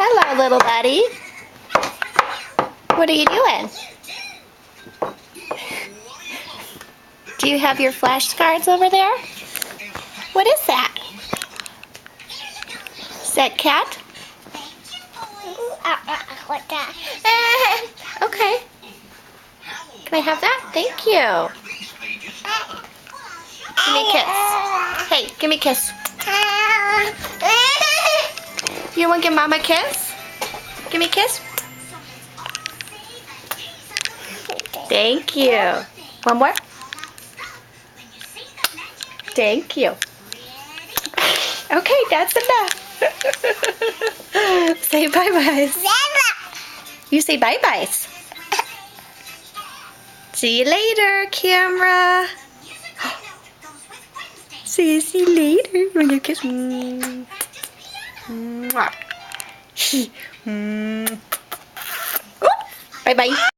Hello, little buddy. What are you doing? Do you have your flashcards over there? What is that? Is that cat? Okay. Can I have that? Thank you. Give me a kiss. Hey, give me a kiss. You want to give Mama a kiss? Give me a kiss. Thank you. One more? Thank you. Okay, that's enough. Say bye-byes. You say bye-byes. See you later, camera. See you later. You want to give a kiss? Mwah. Bye-bye.